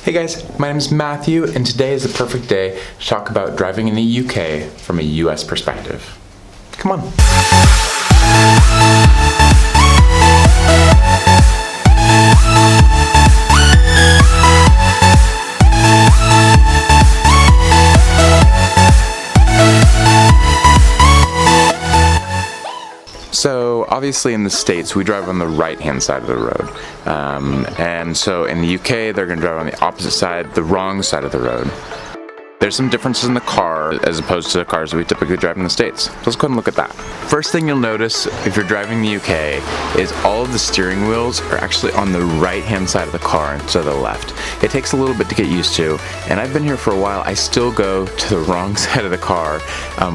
Hey guys, my name is Matthew, and today is the perfect day to talk about driving in the UK from a US perspective. Come on. So obviously in the States we drive on the right hand side of the road, and so in the UK they're going to drive on the opposite side, the wrong side of the road. There's some differences in the car as opposed to the cars that we typically drive in the States. So let's go ahead and look at that. First thing you'll notice if you're driving the UK is all of the steering wheels are actually on the right hand side of the car instead of the left. It takes a little bit to get used to, and I've been here for a while. I still go to the wrong side of the car,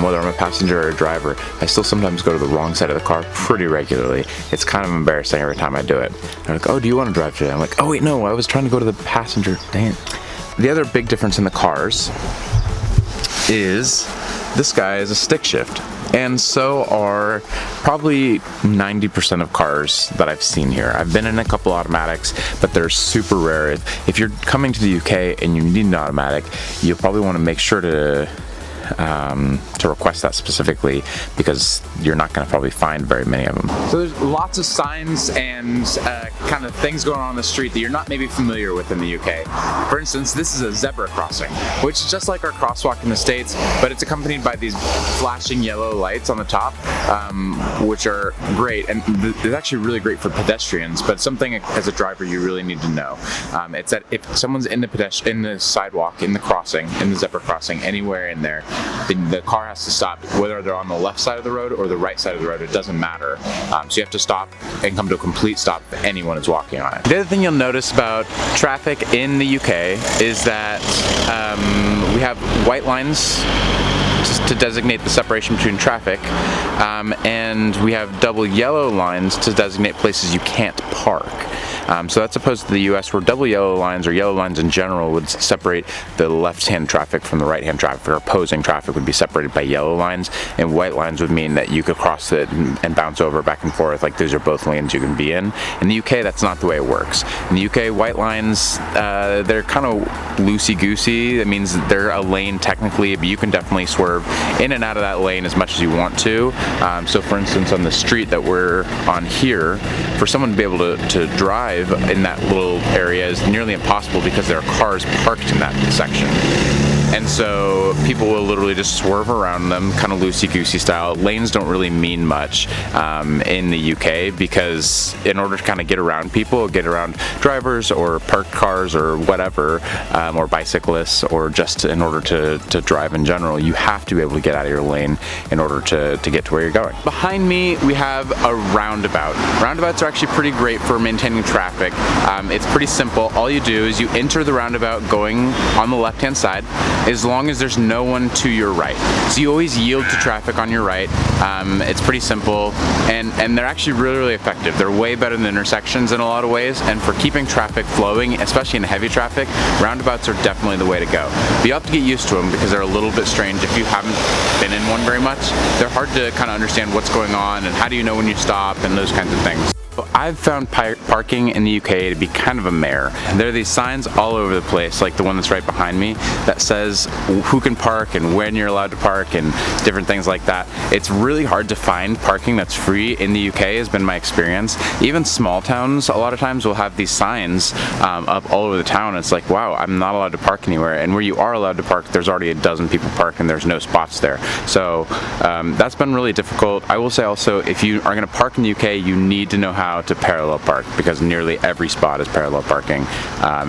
whether I'm a passenger or a driver. I still sometimes go to the wrong side of the car pretty regularly. It's kind of embarrassing every time I do it. They're like, oh, do you want to drive today? I'm like, oh wait, no, I was trying to go to the passenger. Dang it. The other big difference in the cars is this guy is a stick shift, and so are probably 90% of cars that I've seen here. I've been in a couple automatics, but they're super rare. If you're coming to the UK and you need an automatic, you'll probably want to make sure to request that specifically, because you're not going to probably find very many of them. So there's lots of signs and kind of things going on in the street that you're not maybe familiar with in the UK. For instance, this is a zebra crossing, which is just like our crosswalk in the States, but it's accompanied by these flashing yellow lights on the top, which are great, and it's actually really great for pedestrians, but something as a driver you really need to know. It's that if someone's in the sidewalk, in the crossing, in the zebra crossing, anywhere in there, the car has to stop, whether they're on the left side of the road or the right side of the road. It doesn't matter. So you have to stop and come to a complete stop if anyone is walking on it. The other thing you'll notice about traffic in the UK is that we have white lines just to designate the separation between traffic, and we have double yellow lines to designate places you can't park. So that's opposed to the US, where double yellow lines, or yellow lines in general, would separate the left-hand traffic from the right-hand traffic, or opposing traffic would be separated by yellow lines, and white lines would mean that you could cross it and bounce over back and forth, like those are both lanes you can be in. In the UK, that's not the way it works. In the UK, white lines, they're kind of loosey-goosey. That means that they're a lane technically, but you can definitely swerve in and out of that lane as much as you want to. So for instance, on the street that we're on here, for someone to be able to drive in that little area is nearly impossible because there are cars parked in that section. And so people will literally just swerve around them, kind of loosey-goosey style. Lanes don't really mean much in the UK, because in order to kind of get around people, get around drivers or parked cars or whatever, or bicyclists, or just in order to drive in general, you have to be able to get out of your lane in order to get to where you're going. Behind me, we have a roundabout. Roundabouts are actually pretty great for maintaining traffic. It's pretty simple. All you do is you enter the roundabout going on the left-hand side, as long as there's no one to your right. So you always yield to traffic on your right. It's pretty simple, and they're actually really, really effective. They're way better than intersections in a lot of ways, and for keeping traffic flowing, especially in heavy traffic, roundabouts are definitely the way to go. But you have to get used to them because they're a little bit strange if you haven't been in one very much. They're hard to kind of understand what's going on and how do you know when you stop and those kinds of things. I've found parking in the UK to be kind of a mare. There are these signs all over the place, like the one that's right behind me, that says who can park and when you're allowed to park and different things like that. It's really hard to find parking that's free in the UK, has been my experience. Even small towns a lot of times will have these signs up all over the town. It's like, wow, I'm not allowed to park anywhere, and where you are allowed to park, there's already a dozen people parked and there's no spots there. So that's been really difficult. I will say also, if you are going to park in the UK, you need to know how to parallel park, because nearly every spot is parallel parking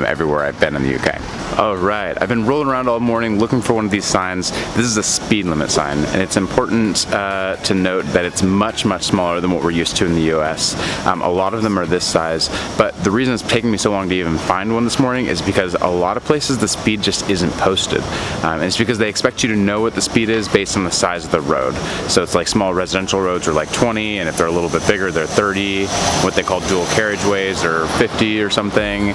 everywhere I've been in the UK. Alright, I've been rolling around all morning looking for one of these signs. This is a speed limit sign, and it's important to note that it's much, much smaller than what we're used to in the US. A lot of them are this size, but the reason it's taking me so long to even find one this morning is because a lot of places the speed just isn't posted. And it's because they expect you to know what the speed is based on the size of the road. So it's like small residential roads are like 20, and if they're a little bit bigger, they're 30. what they call dual carriageways or 50 or something.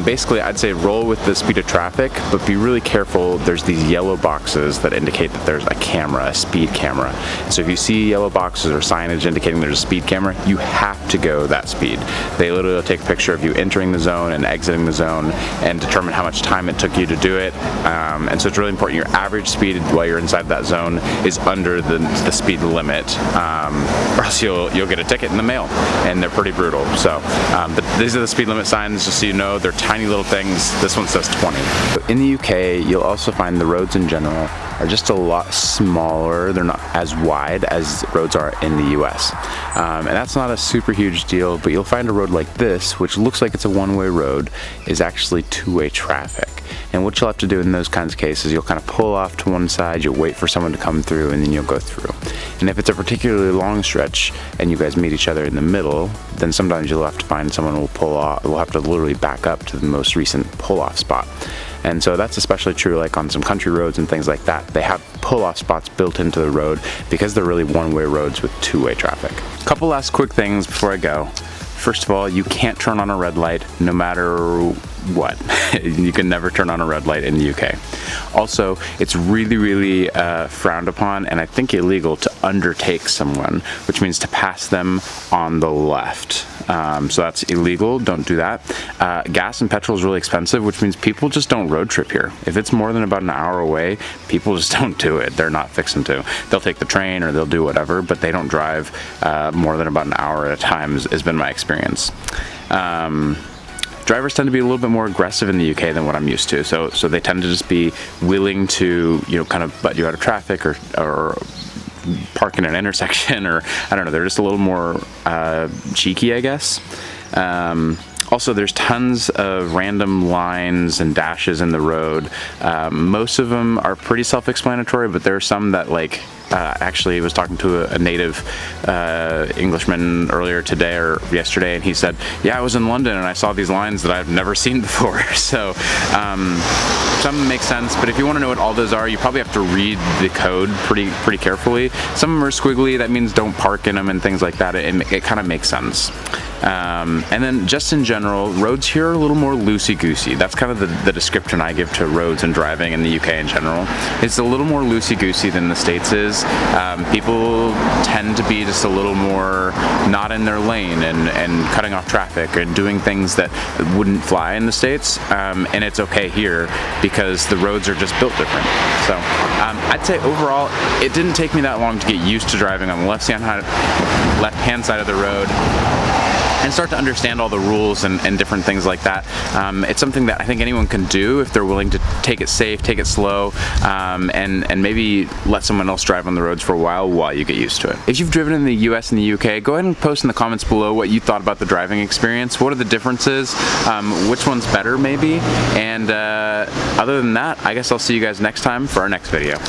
Basically, I'd say roll with the speed of traffic, but be really careful. There's these yellow boxes that indicate that there's a camera, a speed camera. So if you see yellow boxes or signage indicating there's a speed camera, you have to go that speed. They literally will take a picture of you entering the zone and exiting the zone and determine how much time it took you to do it. And so it's really important your average speed while you're inside that zone is under the speed limit, or else you'll get a ticket in the mail, and they're pretty brutal. So but these are the speed limit signs, just so you know. They're tiny little things. This one says 20. In the UK, you'll also find the roads in general are just a lot smaller. They're not as wide as roads are in the US. And that's not a super huge deal, but you'll find a road like this, which looks like it's a one-way road, is actually two-way traffic. And what you'll have to do in those kinds of cases, you'll kind of pull off to one side, you'll wait for someone to come through, and then you'll go through. And if it's a particularly long stretch and you guys meet each other in the middle, then sometimes you'll have to find someone who will pull off, will have to literally back up to the most recent pull-off spot. And so that's especially true like on some country roads and things like that. They have pull-off spots built into the road because they're really one-way roads with two-way traffic. Couple last quick things before I go. First of all, you can't turn on a red light no matter what. You can never turn on a red light in the UK. Also, it's really frowned upon, and I think illegal, to undertake someone, which means to pass them on the left. So that's illegal, don't do that. Gas and petrol is really expensive, which means people just don't road trip here. If it's more than about an hour away, people just don't do it. They're not fixing to. They'll take the train or they'll do whatever, but they don't drive more than about an hour at a time, has been my experience. Drivers tend to be a little bit more aggressive in the UK than what I'm used to, so they tend to just be willing to, you know, kind of butt you out of traffic or park in an intersection, or I don't know, they're just a little more cheeky, I guess. Also, there's tons of random lines and dashes in the road. Most of them are pretty self-explanatory, but there are some that, like, actually was talking to a native Englishman earlier today or yesterday, and he said, yeah, I was in London and I saw these lines that I've never seen before. So some make sense, but if you want to know what all those are, you probably have to read the code pretty carefully. Some of them are squiggly, that means don't park in them and things like that. It kind of makes sense. And then just in general, roads here are a little more loosey-goosey. That's kind of the description I give to roads and driving in the UK in general. It's a little more loosey-goosey than the States is. People tend to be just a little more not in their lane and cutting off traffic and doing things that wouldn't fly in the States. And it's okay here because the roads are just built different. So I'd say overall, it didn't take me that long to get used to driving on the left-hand side of the road and start to understand all the rules and different things like that. It's something that I think anyone can do if they're willing to take it safe, take it slow, and maybe let someone else drive on the roads for a while you get used to it. If you've driven in the US and the UK, go ahead and post in the comments below what you thought about the driving experience. What are the differences? Which one's better maybe? And other than that, I guess I'll see you guys next time for our next video.